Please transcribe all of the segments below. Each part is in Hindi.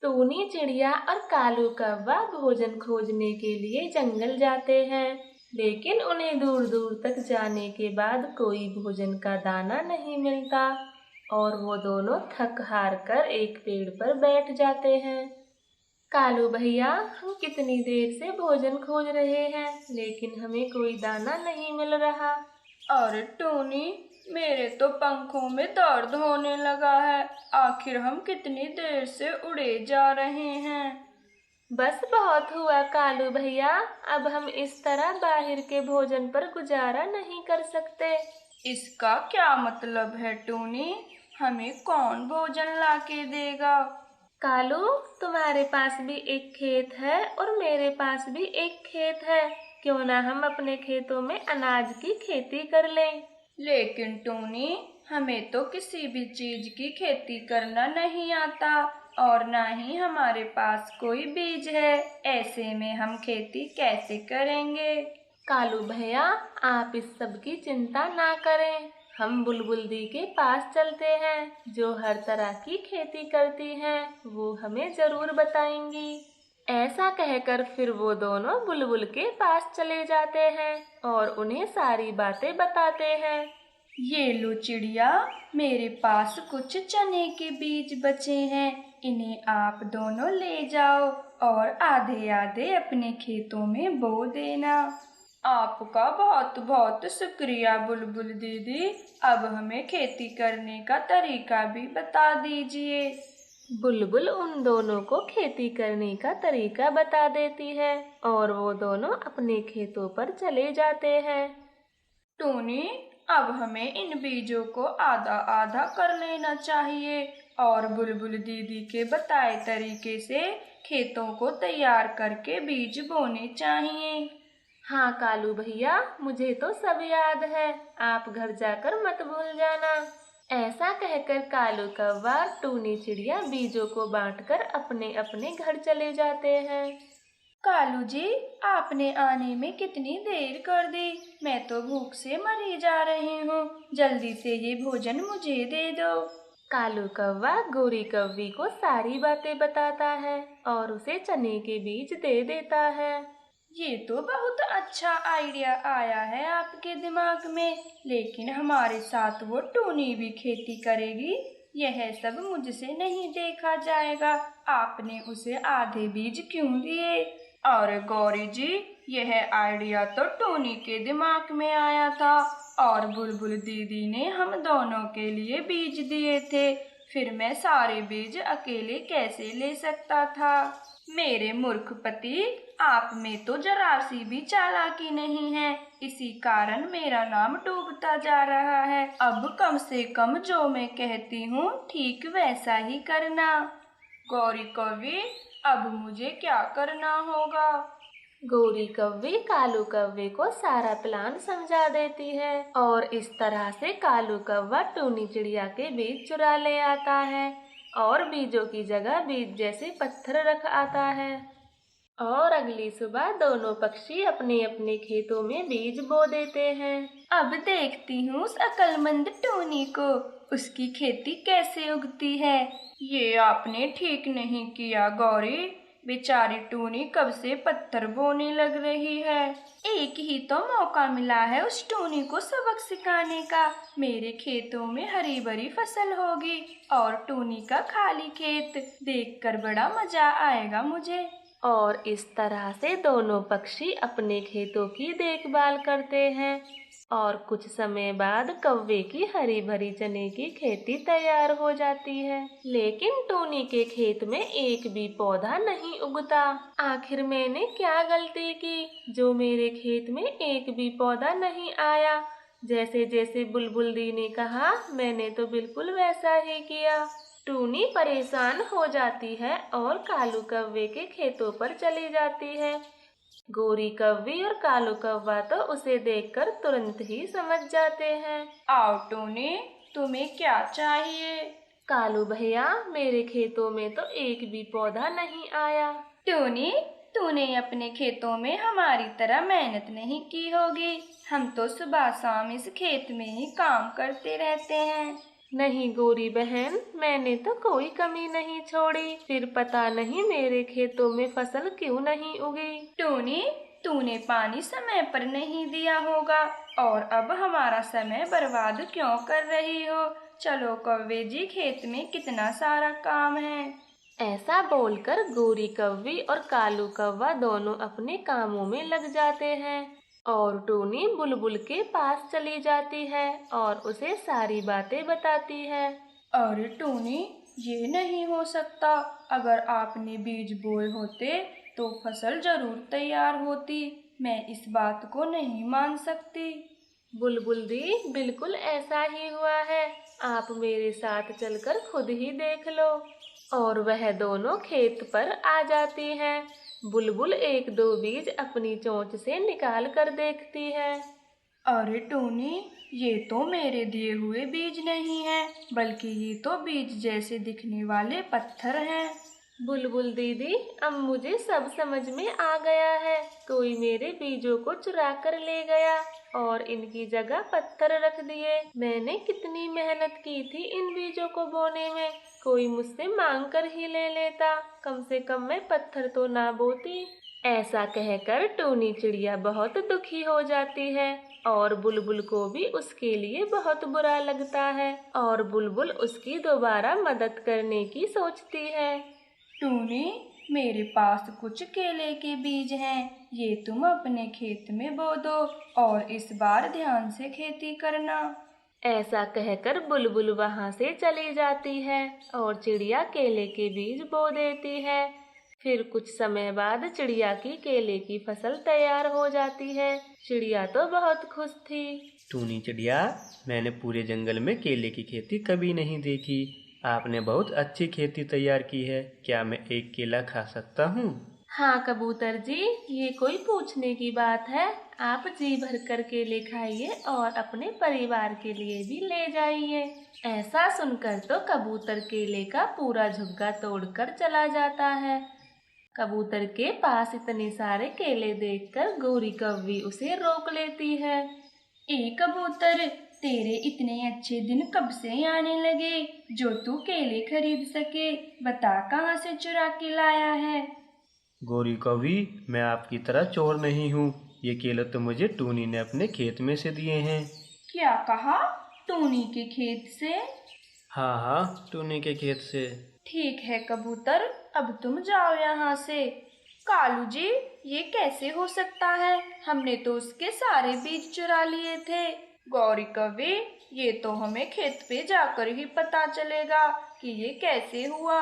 टूनी चिड़िया और कालू कौवा भोजन खोजने के लिए जंगल जाते हैं, लेकिन उन्हें दूर दूर तक जाने के बाद कोई भोजन का दाना नहीं मिलता और वो दोनों थक हार कर एक पेड़ पर बैठ जाते हैं। कालू भैया, हम कितनी देर से भोजन खोज रहे हैं, लेकिन हमें कोई दाना नहीं मिल रहा। अरे टोनी, मेरे तो पंखों में दर्द होने लगा है। आखिर हम कितनी देर से उड़े जा रहे हैं। बस बहुत हुआ कालू भैया, अब हम इस तरह बाहर के भोजन पर गुजारा नहीं कर सकते। इसका क्या मतलब है टोनी? हमें कौन भोजन लाके देगा? कालू, तुम्हारे पास भी एक खेत है और मेरे पास भी एक खेत है। क्यों ना हम अपने खेतों में अनाज की खेती कर लें। लेकिन टोनी, हमें तो किसी भी चीज की खेती करना नहीं आता और ना ही हमारे पास कोई बीज है। ऐसे में हम खेती कैसे करेंगे? कालू भैया, आप इस सब की चिंता ना करें। हम बुलबुल दी के पास चलते हैं, जो हर तरह की खेती करती हैं। वो हमें जरूर बताएंगी। ऐसा कहकर फिर वो दोनों बुलबुल के पास चले जाते हैं और उन्हें सारी बातें बताते हैं। ये लो चिड़िया, मेरे पास कुछ चने के बीज बचे हैं। इन्हें आप दोनों ले जाओ और आधे आधे अपने खेतों में बो देना। आपका बहुत बहुत शुक्रिया बुलबुल दीदी। अब हमें खेती करने का तरीका भी बता दीजिए। बुलबुल उन दोनों को खेती करने का तरीका बता देती है और वो दोनों अपने खेतों पर चले जाते हैं। टोनी, अब हमें इन बीजों को आधा आधा कर लेना चाहिए और बुलबुल दीदी के बताए तरीके से खेतों को तैयार करके बीज बोने चाहिए। हाँ कालू भैया, मुझे तो सब याद है। आप घर जाकर मत भूल जाना। ऐसा कहकर कालू कौवा और टूनी चिड़िया बीजों को बांटकर अपने अपने घर चले जाते हैं। कालू जी, आपने आने में कितनी देर कर दी। मैं तो भूख से मरी जा रही हूँ। जल्दी से ये भोजन मुझे दे दो। कालू कौवा गोरी कौवी को सारी बातें बताता है और उसे चने के बीज दे देता है। ये तो बहुत अच्छा आइडिया आया है आपके दिमाग में, लेकिन हमारे साथ वो टूनी भी खेती करेगी। यह सब मुझसे नहीं देखा जाएगा। आपने उसे आधे बीज क्यों दिए? और गौरी जी, यह आइडिया तो टूनी के दिमाग में आया था और बुलबुल दीदी ने हम दोनों के लिए बीज दिए थे। फिर मैं सारे बीज अकेले कैसे ले सकता था? मेरे मूर्ख पति, आप में तो जरा सी भी चालाकी नहीं है। इसी कारण मेरा नाम डूबता जा रहा है। अब कम से कम जो मैं कहती हूँ ठीक वैसा ही करना। गौरी कौवी, अब मुझे क्या करना होगा? गोरी कौवी कालू कौवे को सारा प्लान समझा देती है और इस तरह से कालू कौवा टूनी चिड़िया के बीज चुरा ले आता है और बीजों की जगह बीज जैसे पत्थर रख आता है। और अगली सुबह दोनों पक्षी अपने अपने खेतों में बीज बो देते हैं। अब देखती हूँ उस अक्लमंद टोनी को, उसकी खेती कैसे उगती है। ये आपने ठीक नहीं किया गौरी। बेचारी टूनी कब से पत्थर बोने लग रही है। एक ही तो मौका मिला है उस टूनी को सबक सिखाने का। मेरे खेतों में हरी भरी फसल होगी और टूनी का खाली खेत देखकर बड़ा मजा आएगा मुझे। और इस तरह से दोनों पक्षी अपने खेतों की देखभाल करते हैं और कुछ समय बाद कौवे की हरी भरी चने की खेती तैयार हो जाती है। लेकिन टूनी के खेत में एक भी पौधा नहीं उगता। आखिर मैंने क्या गलती की जो मेरे खेत में एक भी पौधा नहीं आया? जैसे जैसे बुलबुल दी ने कहा, मैंने तो बिल्कुल वैसा ही किया। टूनी परेशान हो जाती है और कालू कौवे के खेतों पर चली जाती है। गोरी कौवी और कालू कौवा तो उसे देखकर तुरंत ही समझ जाते हैं। आओ टूनी, तुम्हें क्या चाहिए? कालू भैया, मेरे खेतों में तो एक भी पौधा नहीं आया। टूनी, तूने अपने खेतों में हमारी तरह मेहनत नहीं की होगी। हम तो सुबह शाम इस खेत में ही काम करते रहते हैं। नहीं गोरी बहन, मैंने तो कोई कमी नहीं छोड़ी, फिर पता नहीं मेरे खेतों में फसल क्यों नहीं उगी। टूनी, तूने पानी समय पर नहीं दिया होगा और अब हमारा समय बर्बाद क्यों कर रही हो। चलो कौवे जी, खेत में कितना सारा काम है। ऐसा बोलकर गोरी कौवी और कालू कौवा दोनों अपने कामों में लग जाते हैं और टूनी बुलबुल के पास चली जाती है और उसे सारी बातें बताती है। अरे टूनी, ये नहीं हो सकता। अगर आपने बीज बोए होते तो फसल जरूर तैयार होती। मैं इस बात को नहीं मान सकती। बुलबुल दी, बिल्कुल ऐसा ही हुआ है। आप मेरे साथ चलकर खुद ही देख लो। और वह दोनों खेत पर आ जाती हैं। बुलबुल एक दो बीज अपनी चोंच से निकाल कर देखती है। अरे टूनी, ये तो मेरे दिए हुए बीज नहीं हैं, बल्कि ये तो बीज जैसे दिखने वाले पत्थर हैं। बुलबुल दीदी, अब मुझे सब समझ में आ गया है। कोई मेरे बीजों को चुरा कर ले गया और इनकी जगह पत्थर रख दिए। मैंने कितनी मेहनत की थी इन बीजों को बोने में, कोई मुझसे मांग कर ही ले लेता। कम से कम मैं पत्थर तो ना बोती। ऐसा कहकर टूनी चिड़िया बहुत दुखी हो जाती है और बुलबुल को भी उसके लिए बहुत बुरा लगता है और बुलबुल उसकी दोबारा मदद करने की सोचती है। टूनी, मेरे पास कुछ केले के बीज हैं, ये तुम अपने खेत में बो दो और इस बार ध्यान से खेती करना। ऐसा कहकर बुलबुल वहां से चली जाती है और चिड़िया केले के बीज बो देती है। फिर कुछ समय बाद चिड़िया की केले की फसल तैयार हो जाती है। चिड़िया तो बहुत खुश थी। टूनी चिड़िया, मैंने पूरे जंगल में केले की खेती कभी नहीं देखी। आपने बहुत अच्छी खेती तैयार की है। क्या मैं एक केला खा सकता हूँ? हाँ कबूतर जी, ये कोई पूछने की बात है। आप जी भर कर केले खाइए और अपने परिवार के लिए भी ले जाइए। ऐसा सुनकर तो कबूतर केले का पूरा झुग्गा तोड़कर चला जाता है। कबूतर के पास इतने सारे केले देखकर गोरी कौवी उसे रोक लेती है। ए कबूतर, तेरे इतने अच्छे दिन कब से आने लगे जो तू केले खरीद सके। बता, कहाँ से चुरा के लाया है। गोरी कौवी, मैं आपकी तरह चोर नहीं हूँ। ये केले तो मुझे टूनी ने अपने खेत में से दिए हैं। क्या कहा? टूनी के खेत से? हाँ हाँ, टूनी के खेत से। ठीक है कबूतर, अब तुम जाओ यहाँ से। कालू जी, ये कैसे हो सकता है? हमने तो उसके सारे बीज चुरा लिए थे। गौरी कवि, ये तो हमें खेत पे जाकर ही पता चलेगा कि ये कैसे हुआ।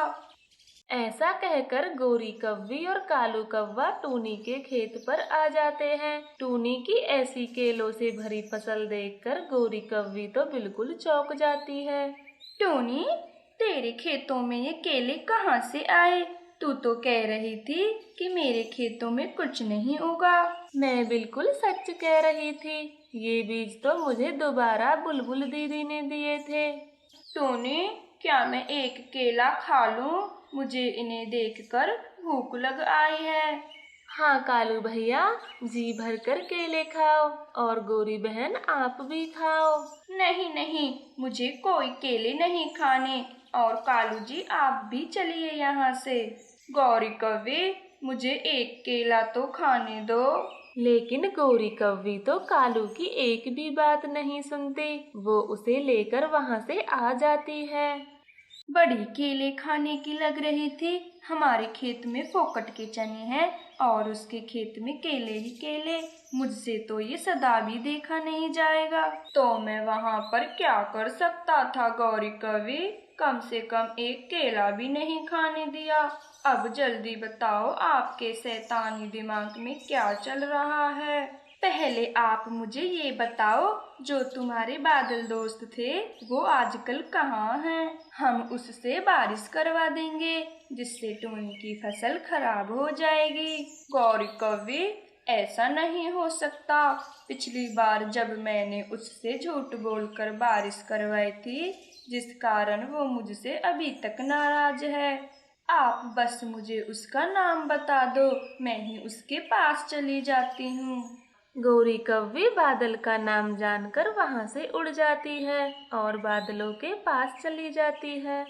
ऐसा कहकर गोरी कव्वी और कालू कव्वा टूनी के खेत पर आ जाते हैं। टूनी की ऐसी केलों से भरी फसल देखकर गोरी कव्वी तो बिल्कुल चौंक जाती है। टूनी, तेरे खेतों में ये केले कहाँ से आए? तू तो कह रही थी कि मेरे खेतों में कुछ नहीं उगा। मैं बिल्कुल सच कह रही थी। ये बीज तो मुझे दोबारा बुलबुल दीदी ने दिए थे। टूनी, क्या मैं एक केला खा लूं? मुझे इन्हें देखकर भूख लग आई है। हाँ कालू भैया, जी भर कर केले खाओ और गोरी बहन आप भी खाओ। नहीं नहीं, मुझे कोई केले नहीं खाने। और कालू जी, आप भी चलिए यहाँ से। गौरी कवि, मुझे एक केला तो खाने दो। लेकिन गोरी कव्वी तो कालू की एक भी बात नहीं सुनती। वो उसे लेकर वहां से आ जाती है। बड़ी केले खाने की लग रही थी। हमारे खेत में फोकट के चने हैं और उसके खेत में केले ही केले। मुझसे तो ये सदा भी देखा नहीं जाएगा। तो मैं वहाँ पर क्या कर सकता था गौरी कवि? कम से कम एक केला भी नहीं खाने दिया। अब जल्दी बताओ, आपके शैतानी दिमाग में क्या चल रहा है? पहले आप मुझे ये बताओ, जो तुम्हारे बादल दोस्त थे वो आजकल कहाँ हैं? हम उससे बारिश करवा देंगे जिससे टूनी की फसल खराब हो जाएगी। गौरी कवि, ऐसा नहीं हो सकता। पिछली बार जब मैंने उससे झूठ बोलकर बारिश करवाई थी, जिस कारण वो मुझसे अभी तक नाराज है। आप बस मुझे उसका नाम बता दो, मैं ही उसके पास चली जाती हूँ। गौरी कव्वी बादल का नाम जानकर वहां से उड़ जाती है और बादलों के पास चली जाती है।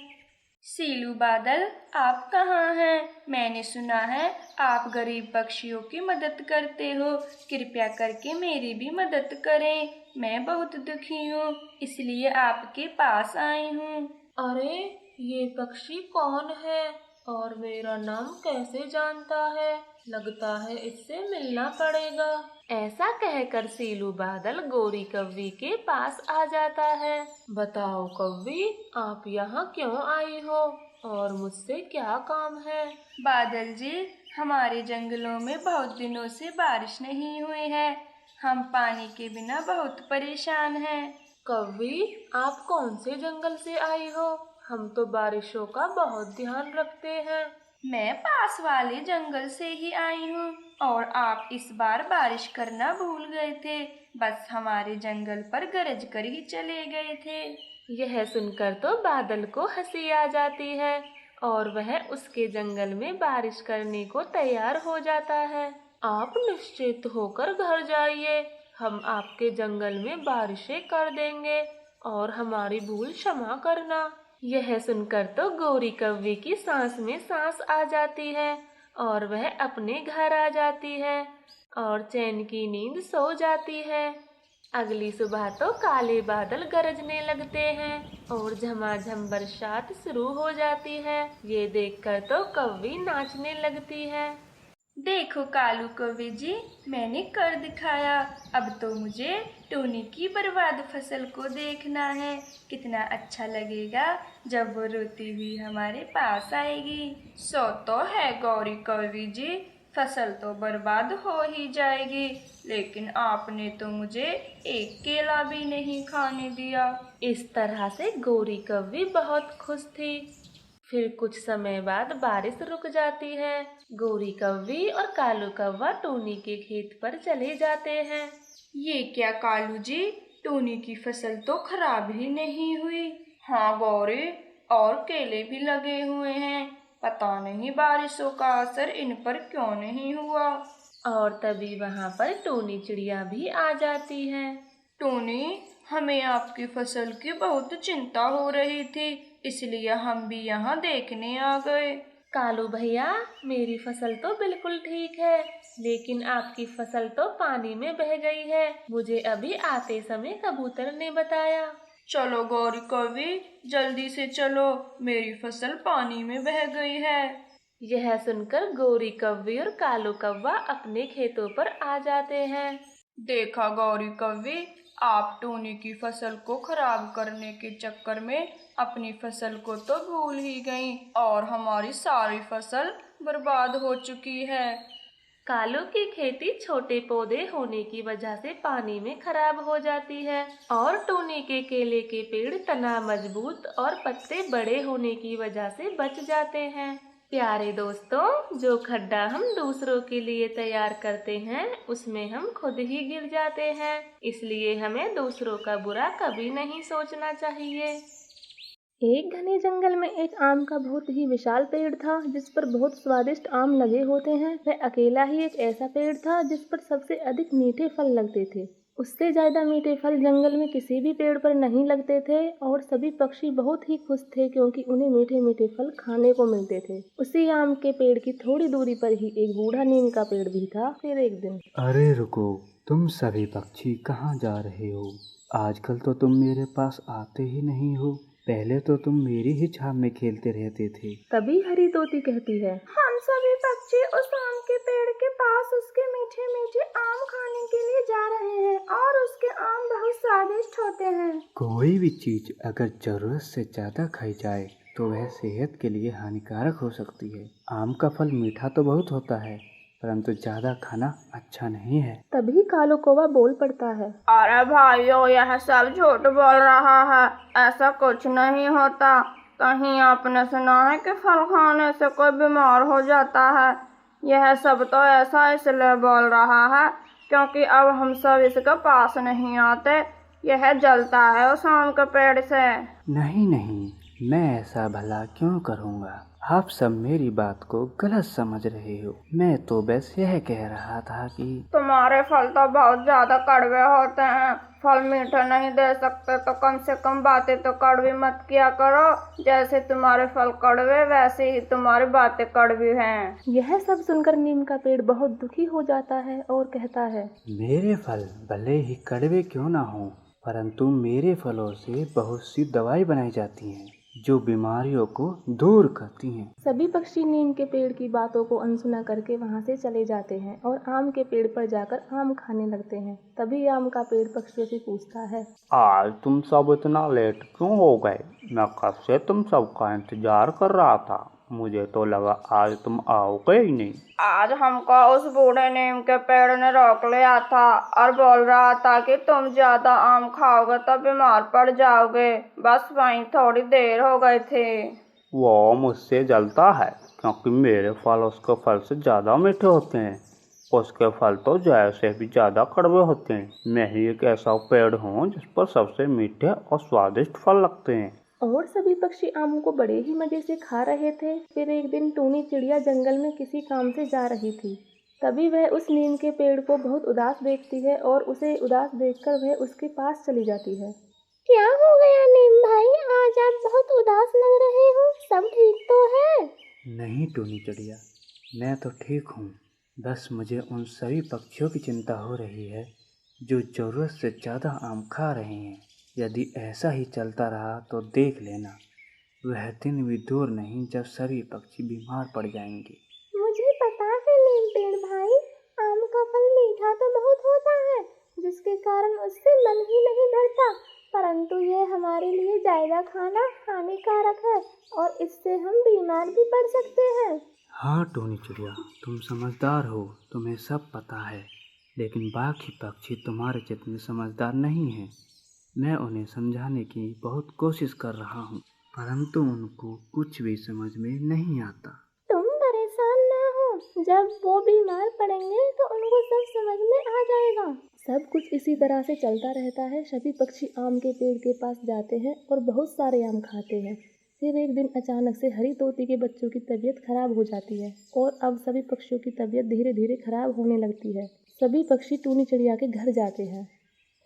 सीलू बादल, आप कहाँ हैं? मैंने सुना है आप गरीब पक्षियों की मदद करते हो। कृपया करके मेरी भी मदद करें। मैं बहुत दुखी हूँ, इसलिए आपके पास आई हूँ। अरे, ये पक्षी कौन है और मेरा नाम कैसे जानता है? लगता है इससे मिलना पड़ेगा। ऐसा कहकर सीलू बादल गौरी कव्वी के पास आ जाता है। बताओ कव्वी, आप यहाँ क्यों आई हो और मुझसे क्या काम है? बादल जी, हमारे जंगलों में बहुत दिनों से बारिश नहीं हुई है। हम पानी के बिना बहुत परेशान हैं। कव्वी, आप कौन से जंगल से आई हो? हम तो बारिशों का बहुत ध्यान रखते हैं। मैं पास वाले जंगल से ही आई हूँ और आप इस बार बारिश करना भूल गए थे। बस हमारे जंगल पर गरज कर ही चले गए थे। यह सुनकर तो बादल को हंसी आ जाती है और वह उसके जंगल में बारिश करने को तैयार हो जाता है। आप निश्चित होकर घर जाइए, हम आपके जंगल में बारिशें कर देंगे और हमारी भूल क्षमा करना। यह सुनकर तो गौरी कव्वी की सांस में सांस आ जाती है और वह अपने घर आ जाती है और चैन की नींद सो जाती है। अगली सुबह तो काले बादल गरजने लगते हैं और झमाझम बरसात शुरू हो जाती है। ये देखकर तो कव्वी नाचने लगती है। देखो कालू कौवे जी, मैंने कर दिखाया। अब तो मुझे टोनी की बर्बाद फसल को देखना है। कितना अच्छा लगेगा जब वो रोती हुई हमारे पास आएगी। सो तो है गौरी कौवी जी, फसल तो बर्बाद हो ही जाएगी, लेकिन आपने तो मुझे एक केला भी नहीं खाने दिया। इस तरह से गौरी कव्वी बहुत खुश थी। फिर कुछ समय बाद बारिश रुक जाती है। गौरी कव्वी और कालू कौवा टोनी के खेत पर चले जाते हैं। ये क्या कालू जी, टोनी की फसल तो खराब ही नहीं हुई। हाँ गौरी, और केले भी लगे हुए हैं। पता नहीं बारिशों का असर इन पर क्यों नहीं हुआ। और तभी वहाँ पर टोनी चिड़िया भी आ जाती है। टोनी, हमें आपकी फसल की बहुत चिंता हो रही थी, इसलिए हम भी यहाँ देखने आ गए। कालू भैया, मेरी फसल तो बिल्कुल ठीक है, लेकिन आपकी फसल तो पानी में बह गई है। मुझे अभी आते समय कबूतर ने बताया। चलो गौरी कौवी, जल्दी से चलो, मेरी फसल पानी में बह गई है। यह सुनकर गौरी कव्वी और कालू कौवा अपने खेतों पर आ जाते हैं। देखा गौरी कौवी, आप टोनी की फसल को खराब करने के चक्कर में अपनी फसल को तो भूल ही गईं और हमारी सारी फसल बर्बाद हो चुकी है। कालू की खेती छोटे पौधे होने की वजह से पानी में खराब हो जाती है और टोनी के केले के पेड़ तना मजबूत और पत्ते बड़े होने की वजह से बच जाते हैं। प्यारे दोस्तों, जो खड्डा हम दूसरों के लिए तैयार करते हैं उसमें हम खुद ही गिर जाते हैं, इसलिए हमें दूसरों का बुरा कभी नहीं सोचना चाहिए। एक घने जंगल में एक आम का बहुत ही विशाल पेड़ था जिस पर बहुत स्वादिष्ट आम लगे होते हैं। वह अकेला ही एक ऐसा पेड़ था जिस पर सबसे अधिक मीठे फल लगते थे। उससे ज्यादा मीठे फल जंगल में किसी भी पेड़ पर नहीं लगते थे और सभी पक्षी बहुत ही खुश थे क्योंकि उन्हें मीठे मीठे फल खाने को मिलते थे। उसी आम के पेड़ की थोड़ी दूरी पर ही एक बूढ़ा नीम का पेड़ भी था। फिर एक दिन, अरे रुको, तुम सभी पक्षी कहाँ जा रहे हो? आजकल तो तुम मेरे पास आते ही नहीं हो। पहले तो तुम मेरी ही छाव में खेलते रहते थे। तभी हरी तोती कहती है, हम सभी पक्षी उस आम के पेड़ के पास उसके मीठे मीठे आम खाने के लिए जा रहे हैं और उसके आम बहुत स्वादिष्ट होते हैं। कोई भी चीज अगर जरूरत से ज्यादा खाई जाए तो वह सेहत के लिए हानिकारक हो सकती है। आम का फल मीठा तो बहुत होता है, परंतु ज्यादा खाना अच्छा नहीं है। तभी कालू कौवा बोल पड़ता है, अरे भाइयों, यह सब झूठ बोल रहा है, ऐसा कुछ नहीं होता। कहीं आपने सुना है कि फल खाने से कोई बीमार हो जाता है? यह सब तो ऐसा इसलिए बोल रहा है क्योंकि अब हम सब इसके पास नहीं आते। यह जलता है उस आम के पेड़ से। नहीं नहीं, मैं ऐसा भला क्यों करूँगा? आप सब मेरी बात को गलत समझ रहे हो। मैं तो बस यह कह रहा था कि तुम्हारे फल तो बहुत ज्यादा कड़वे होते हैं। फल मीठे नहीं दे सकते तो कम से कम बातें तो कड़वी मत किया करो। जैसे तुम्हारे फल कड़वे वैसे ही तुम्हारी बातें कड़वी हैं। यह सब सुनकर नीम का पेड़ बहुत दुखी हो जाता है और कहता है, मेरे फल भले ही कड़वे क्यों ना हो, परंतु मेरे फलों से बहुत सी दवाई बनाई जाती हैं जो बीमारियों को दूर करती हैं। सभी पक्षी नीम के पेड़ की बातों को अनसुना करके वहाँ से चले जाते हैं और आम के पेड़ पर जाकर आम खाने लगते हैं। तभी आम का पेड़ पक्षियों से पूछता है, आज तुम सब इतना लेट क्यों हो गए? मैं कब से तुम सबका इंतजार कर रहा था। मुझे तो लगा आज तुम आओगे ही नहीं। आज हमको उस बूढ़े नीम के पेड़ ने रोक लिया था और बोल रहा था कि तुम ज्यादा आम खाओगे तो बीमार पड़ जाओगे। बस वहीं थोड़ी देर हो गई थी। वो मुझसे जलता है क्योंकि मेरे फल उसके फल से ज़्यादा मीठे होते हैं। उसके फल तो जैव से भी ज़्यादा कड़वे होते हैं। मैं ही एक ऐसा पेड़ हूँ जिस पर सबसे मीठे और स्वादिष्ट फल लगते हैं। और सभी पक्षी आम को बड़े ही मजे से खा रहे थे। फिर एक दिन टूनी चिड़िया जंगल में किसी काम से जा रही थी। तभी वह उस नीम के पेड़ को बहुत उदास देखती है और उसे उदास देखकर वह उसके पास चली जाती है। क्या हो गया नीम भाई, आज आप बहुत उदास लग रहे हो, सब ठीक तो है? नहीं टूनी चिड़िया, मैं तो ठीक हूँ। बस मुझे उन सभी पक्षियों की चिंता हो रही है जो ज़रूरत से ज़्यादा आम खा रहे हैं। यदि ऐसा ही चलता रहा तो देख लेना, वह दिन भी दूर नहीं जब सभी पक्षी बीमार पड़ जाएंगे। मुझे पता है नीम पेड़ भाई, आम का फल मीठा तो बहुत होता है जिसके कारण उससे मन ही नहीं भरता, परंतु यह हमारे लिए ज्यादा खाना हानिकारक है और इससे हम बीमार भी पड़ सकते हैं। हाँ टूनी चिड़िया, तुम समझदार हो, तुम्हें सब पता है, लेकिन बाकी पक्षी तुम्हारे जितने समझदार नहीं हैं। मैं उन्हें समझाने की बहुत कोशिश कर रहा हूँ, परंतु उनको कुछ भी समझ में नहीं आता। तुम परेशान ना हो, जब वो बीमार पड़ेंगे तो उनको सब समझ में आ जाएगा। सब कुछ इसी तरह से चलता रहता है। सभी पक्षी आम के पेड़ के पास जाते हैं और बहुत सारे आम खाते हैं। फिर एक दिन अचानक से हरी तोती के बच्चों की तबीयत खराब हो जाती है और अब सभी पक्षियों की तबीयत धीरे धीरे खराब होने लगती है। सभी पक्षी टूनी चिड़िया के घर जाते हैं।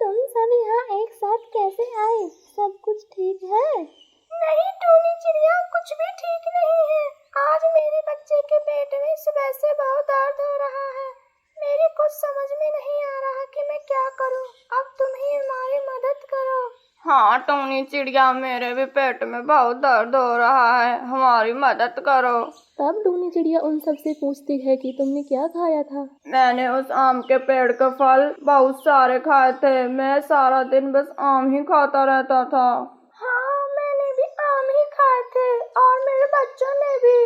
तुम सब यहाँ एक साथ कैसे आए? सब कुछ ठीक है? नहीं टूनी चिड़िया, कुछ भी ठीक नहीं है। आज मेरे बच्चे के पेट में सुबह से बहुत दर्द हो रहा है। मेरे कुछ समझ में नहीं आ रहा कि मैं क्या करूं। अब तुम ही हमारी मदद करो। हाँ टूनी चिड़िया, मेरे भी पेट में बहुत दर्द हो रहा है, हमारी मदद करो। तब टूनी चिड़िया उन सब से पूछती है कि तुमने क्या खाया था? मैंने उस आम के पेड़ के फल बहुत सारे खाए थे। मैं सारा दिन बस आम ही खाता रहता था। हाँ मैंने भी आम ही खाए थे और मेरे बच्चों ने भी।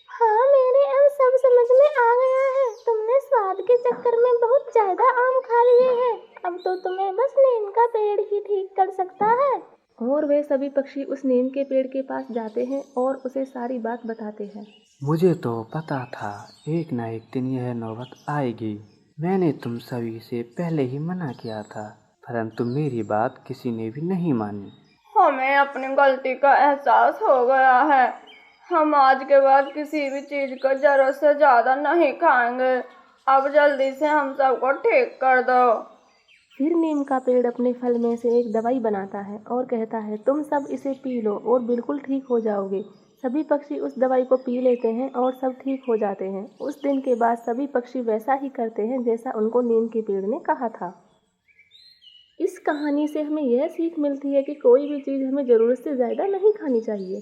हाँ मेरे अब सब समझ में आ गया है। तुमने स्वाद के चक्कर में बहुत ज्यादा आम खा लिए हैं। अब तो तुम्हें बस नीम का पेड़ ही ठीक कर सकता है। और वे सभी पक्षी उस नीम के पेड़ के पास जाते हैं और उसे सारी बात बताते हैं। मुझे तो पता था एक न एक दिन यह नौबत आएगी। मैंने तुम सभी से पहले ही मना किया था, परंतु मेरी बात किसी ने भी नहीं मानी। हमें अपनी गलती का एहसास हो गया है। हम आज के बाद किसी भी चीज को जरूरत से ज्यादा नहीं खाएंगे। अब जल्दी से हम सबको ठीक कर दो। फिर नीम का पेड़ अपने फल में से एक दवाई बनाता है और कहता है, तुम सब इसे पी लो और बिल्कुल ठीक हो जाओगे। सभी पक्षी उस दवाई को पी लेते हैं और सब ठीक हो जाते हैं। उस दिन के बाद सभी पक्षी वैसा ही करते हैं जैसा उनको नीम के पेड़ ने कहा था। इस कहानी से हमें यह सीख मिलती है कि कोई भी चीज़ हमें ज़रूरत से ज़्यादा नहीं खानी चाहिए।